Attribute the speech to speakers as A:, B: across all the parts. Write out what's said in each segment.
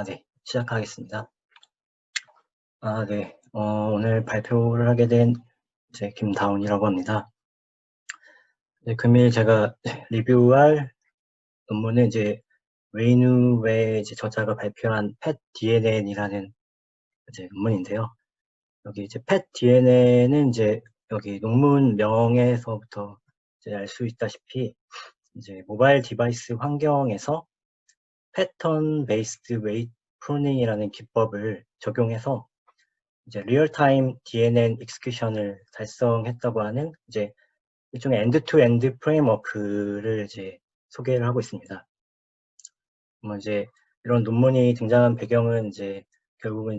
A: 네. 시작하겠습니다. 네. 오늘 발표를 하게 된 김다운이라고 합니다. 금일 제가 리뷰할 논문은 웨이누 웨 저자가 발표한 펫 DNN이라는 논문인데요. 여기 펫 DNN은 여기 논문 명에서부터 알 수 있다시피 모바일 디바이스 환경에서 패턴 베이스드 웨이트 프루닝이라는 기법을 적용해서 리얼타임 DNN 익스큐션을 달성했다고 하는 일종의 엔드-투-엔드 프레임워크를 소개를 하고 있습니다. 이런 논문이 등장한 배경은 결국은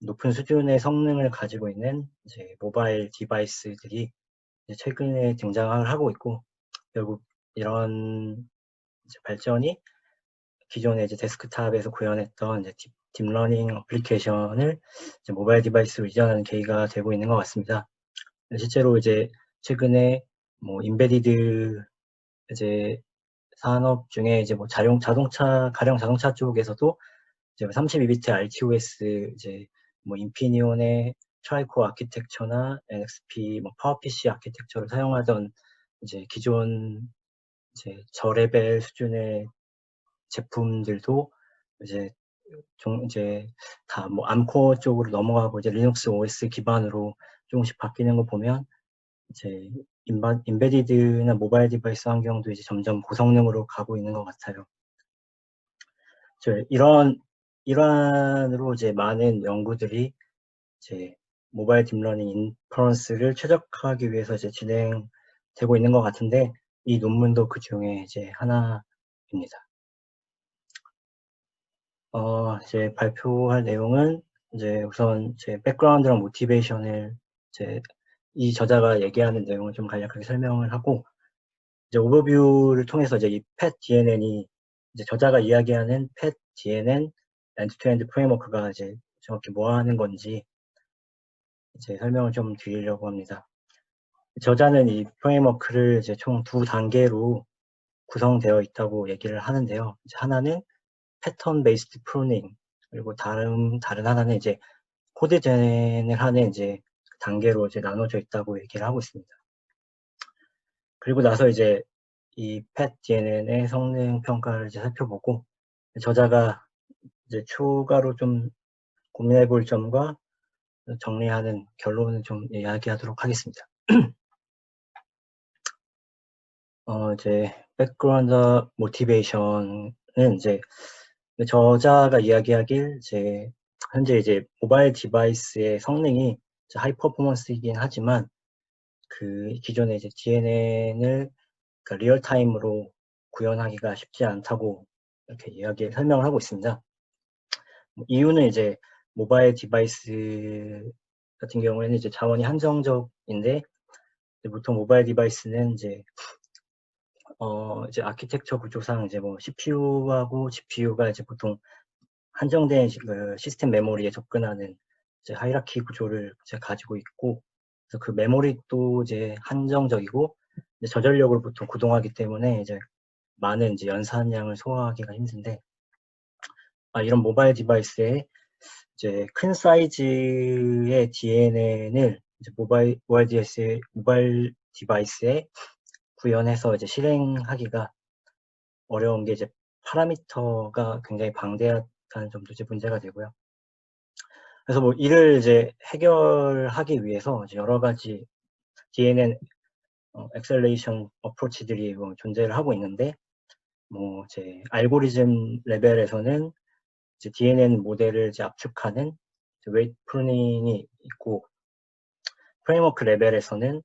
A: 높은 수준의 성능을 가지고 있는 모바일 디바이스들이 최근에 등장을 하고 있고, 결국 이런 발전이 기존의 데스크탑에서 구현했던 딥러닝 어플리케이션을 모바일 디바이스로 이전하는 계기가 되고 있는 것 같습니다. 실제로 최근에 인베디드 산업 중에 자동차 가령 자동차 쪽에서도 32비트 RTOS 인피니온의 트라이코어 아키텍처나 NXP 파워PC 아키텍처를 사용하던 기존 저레벨 수준의 제품들도 다 암코어 쪽으로 넘어가고 리눅스 OS 기반으로 조금씩 바뀌는 거 보면 인베디드나 모바일 디바이스 환경도 점점 고성능으로 가고 있는 것 같아요. 이런 일환으로 많은 연구들이 모바일 딥러닝 인퍼런스를 최적화하기 위해서 진행되고 있는 것 같은데, 이 논문도 그 중에 하나입니다. 발표할 내용은 우선 백그라운드랑 모티베이션을 이 저자가 얘기하는 내용을 좀 간략하게 설명을 하고, 오버뷰를 통해서 이 펫 DNN이 저자가 이야기하는 펫 DNN 엔드-투-엔드 프레임워크가 정확히 뭐 하는 건지 설명을 좀 드리려고 합니다. 저자는 이 프레임워크를 총 두 단계로 구성되어 있다고 얘기를 하는데요. 하나는 패턴 베이스드 프루닝, 그리고 다른 하나는 코드 젠을 하는 단계로 나눠져 있다고 얘기를 하고 있습니다. 그리고 나서 이 펫 DNN의 성능 평가를 살펴보고, 저자가 추가로 좀 고민해 볼 점과 정리하는 결론을 좀 이야기하도록 하겠습니다. 백그라운드 모티베이션은 저자가 이야기하길 현재 모바일 디바이스의 성능이 하이 퍼포먼스이긴 하지만 그 기존의 DNN을 리얼타임으로 구현하기가 쉽지 않다고 이렇게 설명을 하고 있습니다. 이유는 모바일 디바이스 같은 경우에는 자원이 한정적인데, 보통 모바일 디바이스는 아키텍처 구조상 CPU하고 GPU가 보통 한정된 시스템 메모리에 접근하는 하이라키 구조를 가지고 있고, 그래서 그 메모리도 한정적이고 저전력으로 보통 구동하기 때문에 많은 연산량을 소화하기가 힘든데, 이런 모바일 디바이스에 큰 사이즈의 DNN을 모바일 디바이스에 구현해서 실행하기가 어려운 게 파라미터가 굉장히 방대하다는 점도 문제가 되고요. 그래서 이를 해결하기 위해서 여러 가지 DNN 엑셀레이션 어프로치들이 존재를 하고 있는데, 알고리즘 레벨에서는 DNN 모델을 압축하는 웨이트 프루닝이 있고, 프레임워크 레벨에서는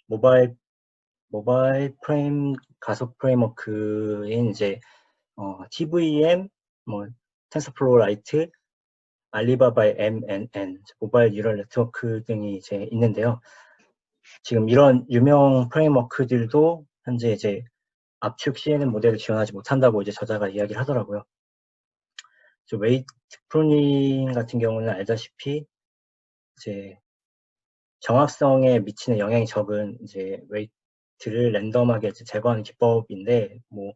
A: 모바일 프레임 가속 프레임워크인 TVM, 텐서플로우 라이트, 알리바바의 MNN, 모바일 뉴럴 네트워크 등이 있는데요. 지금 이런 유명 프레임워크들도 현재 압축 CNN 모델을 지원하지 못한다고 저자가 이야기를 하더라고요. 웨이트 프루닝 같은 경우는 알다시피 정확성에 미치는 영향이 적은 웨이트 웨이트를 랜덤하게 이제 제거하는 기법인데, 뭐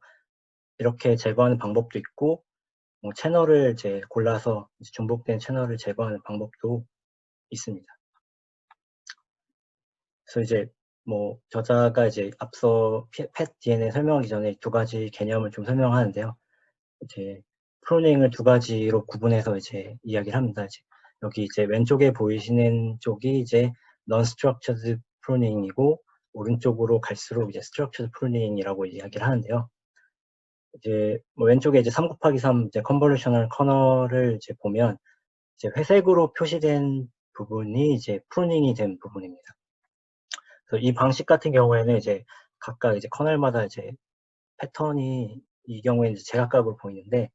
A: 이렇게 제거하는 방법도 있고, 뭐 채널을 이제 골라서 이제 중복된 채널을 제거하는 방법도 있습니다. 그래서 이제 뭐 저자가 이제 앞서 펫 DNA 설명하기 전에 두 가지 개념을 좀 설명하는데요. 이제 프루닝을 두 가지로 구분해서 이제 이야기를 합니다. 이제 여기 이제 왼쪽에 보이시는 쪽이 이제 non-structured pruning이고, 오른쪽으로 갈수록 이제 structured pruning이라고 이야기를 하는데요. 이제 뭐 왼쪽에 이제 3/3 이제 convolutional kernel을 이제 보면 이제 회색으로 표시된 부분이 이제 프루닝이 된 부분입니다. 그래서 이 방식 같은 경우에는 이제 각각 이제 커널마다 이제 패턴이 이 경우에는 이제 제각각으로 보이는데,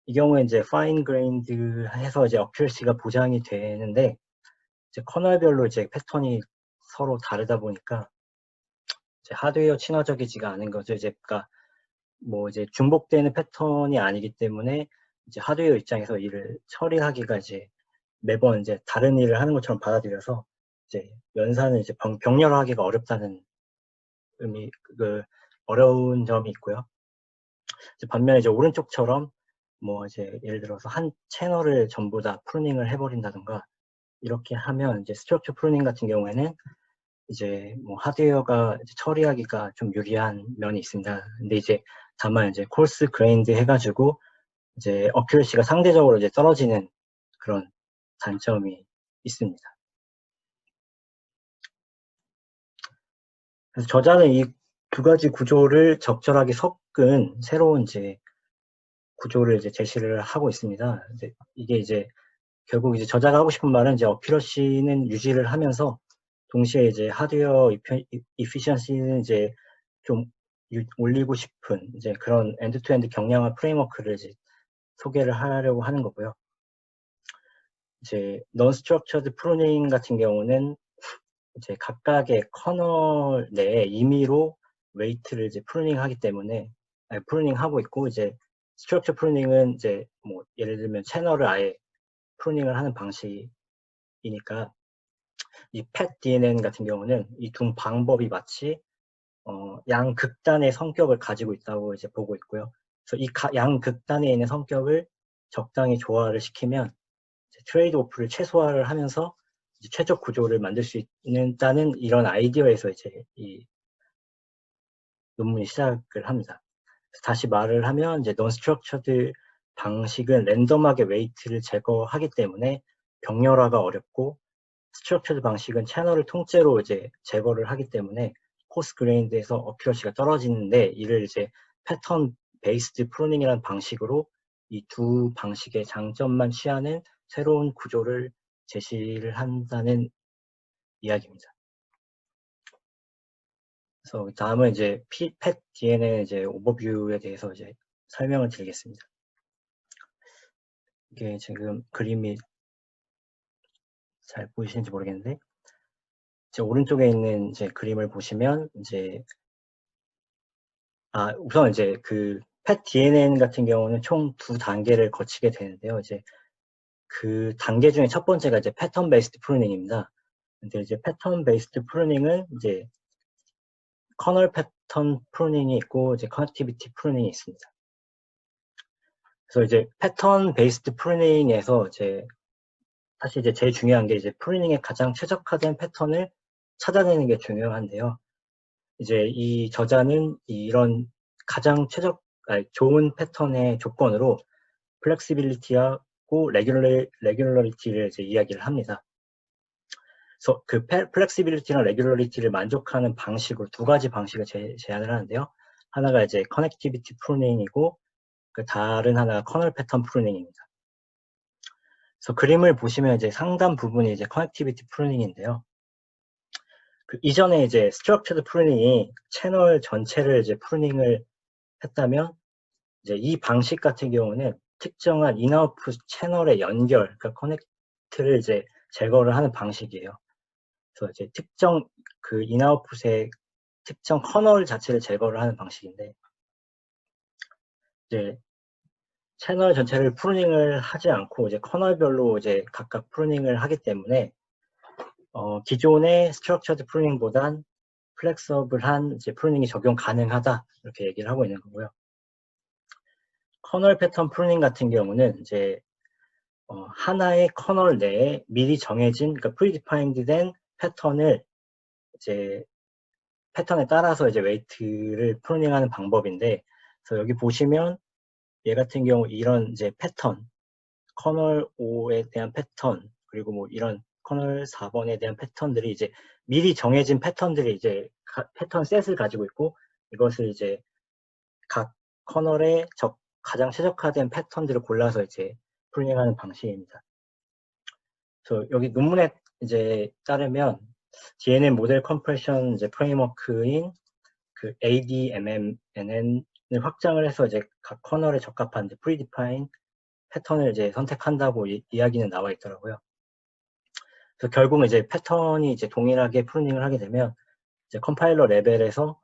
A: 이 경우에 이제 fine grained 해서 이제 accuracy가 보장이 되는데, 이제 커널별로 이제 패턴이 서로 다르다 보니까 이제 하드웨어 친화적이지가 않은 거죠. 이제 그러니까 뭐 이제 중복되는 패턴이 아니기 때문에 이제 하드웨어 입장에서 이를 처리하기가 이제 매번 이제 다른 일을 하는 것처럼 받아들여서 이제 연산을 이제 병렬화하기가 어렵다는 어려운 점이 있고요. 이제 반면에 이제 오른쪽처럼 뭐 이제 예를 들어서 한 채널을 전부 다 프루닝을 해버린다던가 이렇게 하면 이제 스트럭처 프루닝 같은 경우에는 이제 뭐 하드웨어가 이제 처리하기가 좀 유리한 면이 있습니다. 근데 이제 다만 이제 콜스 그레인드 해가지고 이제 어큐러시가 상대적으로 이제 떨어지는 그런 단점이 있습니다. 그래서 저자는 이 두 가지 구조를 적절하게 섞은 새로운 이제 구조를 이제 제시를 하고 있습니다. 이게 이제 결국 이제 저자가 하고 싶은 말은 이제 어큐러시는 유지를 하면서 동시에 이제 하드웨어 이피션시는 이제 좀 올리고 싶은 이제 그런 엔드-투-엔드 경량화 프레임워크를 이제 소개를 하려고 하는 거고요. 이제 non-structured pruning 같은 경우는 이제 각각의 커널 내에 임의로 웨이트를 이제 프루닝하기 때문에 프루닝하고 있고, 이제 스트럭처 프루닝은 이제 뭐 예를 들면 채널을 아예 프루닝을 하는 방식이니까 이 펫 DNN 같은 경우는 이 두 방법이 마치 양극단의 성격을 가지고 있다고 이제 보고 있고요. 그래서 이 양극단에 있는 성격을 적당히 조화를 시키면 트레이드 오프를 최소화를 하면서 최적 구조를 만들 수 있다는 이런 아이디어에서 이제 이 논문이 시작을 합니다. 다시 말을 하면 이제 non-structured 방식은 랜덤하게 웨이트를 제거하기 때문에 병렬화가 어렵고, 스트럭처드 방식은 채널을 통째로 이제 제거를 하기 때문에 코스 그레인드에서 어큐러시가 떨어지는데, 이를 이제 패턴 베이스드 프루닝이라는 방식으로 이 두 방식의 장점만 취하는 새로운 구조를 제시를 한다는 이야기입니다. 그래서 다음은 이제 펫 DNA 이제 오버뷰에 대해서 이제 설명을 드리겠습니다. 이게 지금 그림이 잘 보이시는지 모르겠는데, 이제 오른쪽에 있는 이제 그림을 보시면 이제 우선 이제 그 펫 DNN 같은 경우는 총 두 단계를 거치게 되는데요. 이제 그 단계 중에 첫 번째가 이제 패턴 베이스드 프루닝입니다. 근데 이제 패턴 베이스드 프루닝은 이제 커널 패턴 프루닝이 있고 이제 커넥티비티 프루닝이 있습니다. 그래서 이제 패턴 베이스드 프루닝에서 이제 사실 이제 제일 중요한 게 이제 프루닝에 가장 최적화된 패턴을 찾아내는 게 중요한데요. 이제 이 저자는 이런 가장 좋은 패턴의 조건으로 플렉시빌리티하고 레귤러리티를 이제 이야기를 합니다. 그래서 그 플렉시빌리티랑 레귤러리티를 만족하는 방식으로 두 가지 방식을 제안을 하는데요. 하나가 이제 커넥티비티 프루닝이고, 그 다른 하나가 커널 패턴 프루닝입니다. 그래서 그림을 보시면 이제 상단 부분이 이제 커넥티비티 프루닝인데요. 그 이전에 이제 스트럭처드 프루닝이 채널 전체를 이제 프루닝을 했다면, 이제 이 방식 같은 경우는 특정한 인아웃풋 채널의 연결, 그러니까 커넥트를 이제 제거를 하는 방식이에요. 그래서 이제 특정 그 인아웃풋의 특정 커널 자체를 제거를 하는 방식인데, 이제 채널 전체를 프루닝을 하지 않고 이제 커널별로 이제 각각 프루닝을 하기 때문에 기존의 스트럭처드 프루닝보단 플렉서블한 이제 프루닝이 적용 가능하다 이렇게 얘기를 하고 있는 거고요. 커널 패턴 프루닝 같은 경우는 이제 하나의 커널 내에 미리 정해진 그러니까 프리디파인드 된 패턴을 이제 패턴에 따라서 이제 웨이트를 프루닝하는 방법인데, 그래서 여기 보시면 얘 같은 경우 이런 이제 패턴, 커널 5에 대한 패턴, 그리고 뭐 이런 커널 4번에 대한 패턴들이 이제 미리 정해진 패턴들이 이제 패턴 셋을 가지고 있고, 이것을 이제 각 커널에 가장 최적화된 패턴들을 골라서 이제 프루닝하는 방식입니다. 그래서 여기 논문에 이제 따르면 DNN 모델 컴프레션 이제 프레임워크인 그 ADMMN을 확장을 해서 이제 각 커널에 적합한 이제 프리디파인 패턴을 이제 선택한다고 이야기는 나와 있더라고요. 그래서 결국 이제 패턴이 이제 동일하게 프루닝을 하게 되면 이제 컴파일러 레벨에서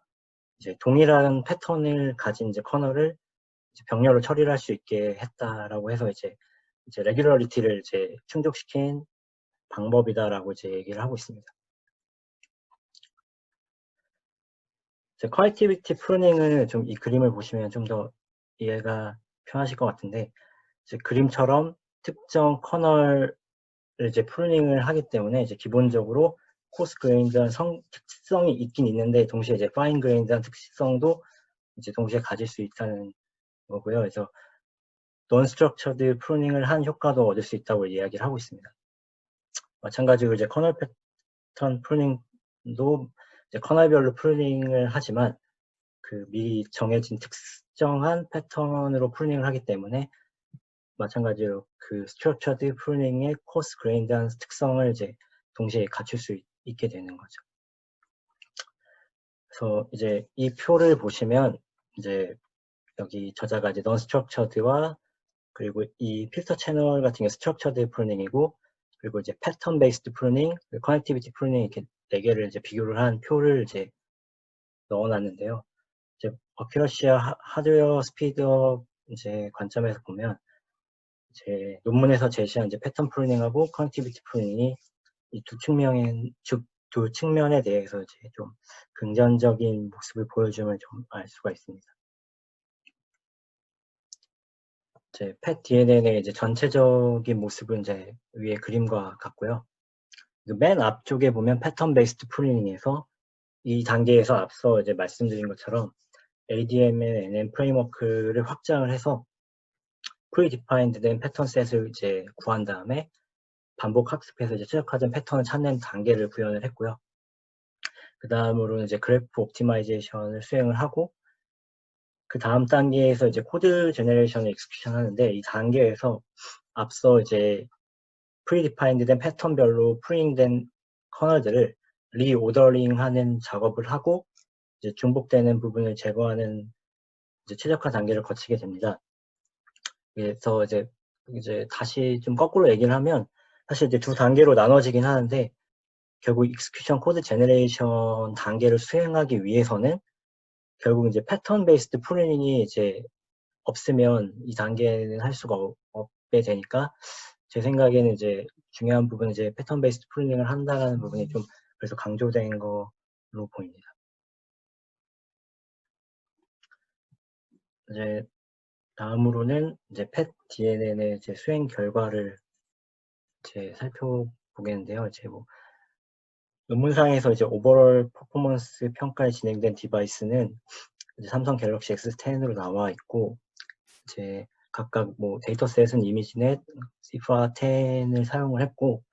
A: 이제 동일한 패턴을 가진 이제 커널을 이제 병렬로 처리를 할 수 있게 했다라고 해서 이제 레귤러리티를 이제 충족시킨 방법이다라고 이제 얘기를 하고 있습니다. 커넥티비티 프루닝을 좀 이 그림을 보시면 좀 더 이해가 편하실 것 같은데, 이제 그림처럼 특정 커널을 이제 프루닝을 하기 때문에 이제 기본적으로 코스 그레인드한 특성이 있긴 있는데, 동시에 이제 파인 그레인드한 특성도 이제 동시에 가질 수 있다는 거고요. 그래서 논 스트럭처드 프루닝을 한 효과도 얻을 수 있다고 이야기를 하고 있습니다. 마찬가지로 이제 커널 패턴 프루닝도 이제 커널별로 프루닝을 하지만 그 미리 정해진 특정한 패턴으로 프루닝을 하기 때문에 마찬가지로 그 스트럭처드 프루닝의 코스 그레인드한 특성을 이제 동시에 갖출 수 있게 되는 거죠. 그래서 이제 이 표를 보시면 이제 여기 저자가 이제 non-structured와 그리고 이 필터 채널 같은 게 스트럭처드 프루닝이고, 그리고 이제 패턴 베이스드 프루닝, 커넥티비티 프루닝 이렇게 네 개를 이제 비교를 한 표를 이제 넣어놨는데요. 이제 어큐러시와 하드웨어 스피드업 이제 관점에서 보면 이제 논문에서 제시한 이제 패턴 프루닝하고 커넥티비티 프루닝이 이 두 측면에 대해서 이제 좀 긍정적인 모습을 보여주면 좀 알 수가 있습니다. 이제 펫 DNN의 이제 전체적인 모습은 이제 위에 그림과 같고요. 맨 앞쪽에 보면 패턴 베이스드 프루닝에서 이 단계에서 앞서 이제 말씀드린 것처럼 ADM의 NN 프레임워크를 확장을 해서 프리디파인드 된 패턴 셋을 이제 구한 다음에 반복 학습해서 이제 최적화된 패턴을 찾는 단계를 구현을 했고요. 그 다음으로는 이제 그래프 옵티마이제이션을 수행을 하고, 그 다음 단계에서 이제 코드 제너레이션을 익스큐션 하는데, 이 단계에서 앞서 이제 프리디파인드 된 패턴별로 프루닝된 커널들을 리오더링 하는 작업을 하고, 이제 중복되는 부분을 제거하는 이제 최적화 단계를 거치게 됩니다. 그래서 이제 다시 좀 거꾸로 얘기를 하면, 사실 이제 두 단계로 나눠지긴 하는데, 결국 익스큐션 코드 제너레이션 단계를 수행하기 위해서는 결국 이제 패턴 베이스드 프루닝이 이제 없으면 이 단계는 할 수가 없게 되니까, 제 생각에는 이제 중요한 부분은 이제 패턴 베이스드 프루닝을 한다는 부분이 좀 그래서 강조된 거로 보입니다. 이제 다음으로는 이제 펫 DNN의 이제 수행 결과를 이제 살펴보겠는데요. 이제 뭐 논문상에서 이제 오버롤 퍼포먼스 평가에 진행된 디바이스는 이제 삼성 갤럭시 X10으로 나와 있고, 이제 각각 뭐 데이터셋은 이미지넷, 시파 10을 사용을 했고,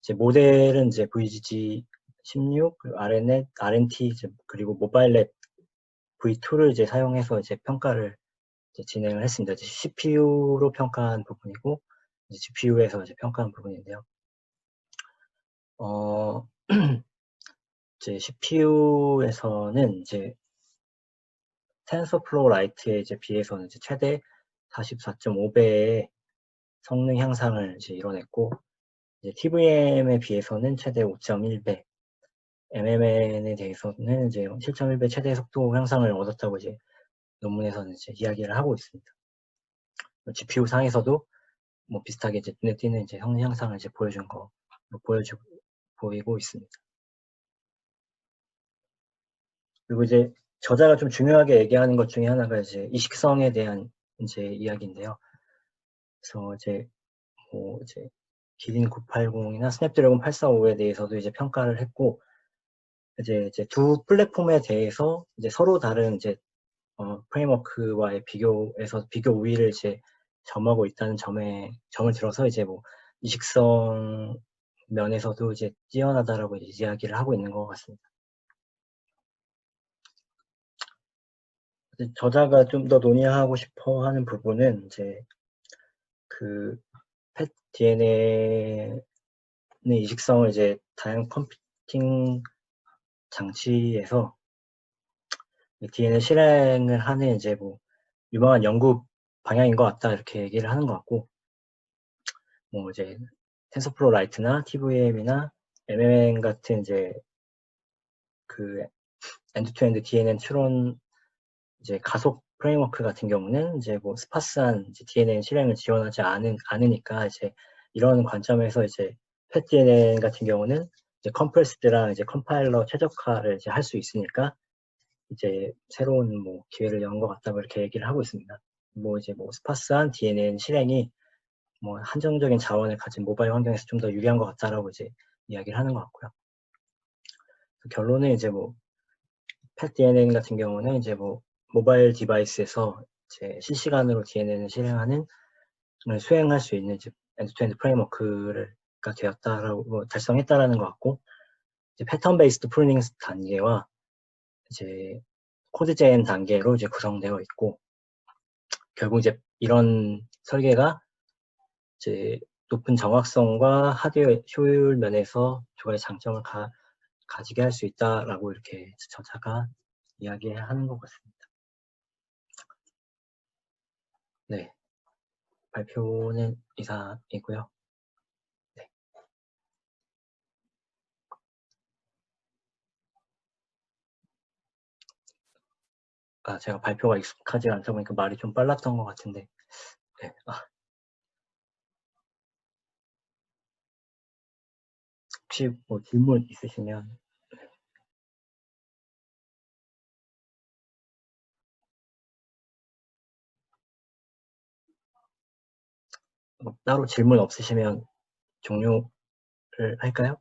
A: 이제 모델은 이제 VGG 16, RNet, RNT, 그리고 모바일랩 V2를 이제 사용해서 이제 평가를 이제 진행을 했습니다. 이제 CPU로 평가한 부분이고, 이제 GPU에서 이제 평가한 부분인데요. 이제 CPU에서는 이제 텐서플로우 라이트에 이제 비해서는 이제 최대 44.5배의 성능 향상을 이제 이뤄냈고, 이제 TVM에 비해서는 최대 5.1배, MMN에 대해서는 이제 7.1배 최대 속도 향상을 얻었다고 이제 논문에서는 이제 이야기를 하고 있습니다. GPU 상에서도 뭐 비슷하게 이제 눈에 띄는 이제 성능 향상을 이제 보이고 있습니다. 그리고 이제 저자가 좀 중요하게 얘기하는 것 중에 하나가 이제 이식성에 대한 이제 이야기인데요. 그래서 이제 뭐 이제 기린 980이나 스냅드래곤 845에 대해서도 이제 평가를 했고, 이제 두 플랫폼에 대해서 이제 서로 다른 이제 프레임워크와의 비교에서 비교 우위를 이제 점하고 있다는 점을 들어서 이제 뭐 이식성 면에서도 이제 뛰어나다라고 이제 이야기를 하고 있는 것 같습니다. 저자가 좀 더 논의하고 싶어 하는 부분은 이제 그 펫 DNA의 이식성을 이제 다양한 컴퓨팅 장치에서 DNA 실행을 하는 이제 뭐 유망한 연구 방향인 것 같다 이렇게 얘기를 하는 것 같고, 뭐 이제 텐서플로우 라이트나 TVM이나 MMM 같은 이제 그 엔드-투-엔드 DNA 추론 이제 가속 프레임워크 같은 경우는 이제 뭐 스파스한 이제 DNA 실행을 지원하지 않으니까 이제 이런 관점에서 이제 펫 DNA 같은 경우는 이제 컴프레스드랑 이제 컴파일러 최적화를 이제 할 수 있으니까 이제 새로운 뭐 기회를 연 것 같다고 이렇게 얘기를 하고 있습니다. 뭐 이제 뭐 스파스한 DNA 실행이 뭐 한정적인 자원을 가진 모바일 환경에서 좀 더 유리한 것 같다라고 이제 이야기를 하는 것 같고요. 결론은 이제 뭐 펫 DNA 같은 경우는 이제 뭐 모바일 디바이스에서 이제 실시간으로 DNA를 실행하는 수행할 수 있는 이제 엔드-투-엔드 프레임워크가 되었다라고 뭐 달성했다라는 것 같고, 이제 패턴 베이스드 프루닝 단계와 이제 코드젠 단계로 이제 구성되어 있고, 결국 이제 이런 설계가 이제 높은 정확성과 하드웨어 효율 면에서 두 가지 장점을 가지게 할 수 있다라고 이렇게 저자가 이야기하는 것 같습니다. 네, 발표는 이상이고요. 네. 제가 발표가 익숙하지 않다 보니까 말이 좀 빨랐던 것 같은데, 네. 혹시 뭐 질문 있으시면 따로 질문 없으시면 종료를 할까요?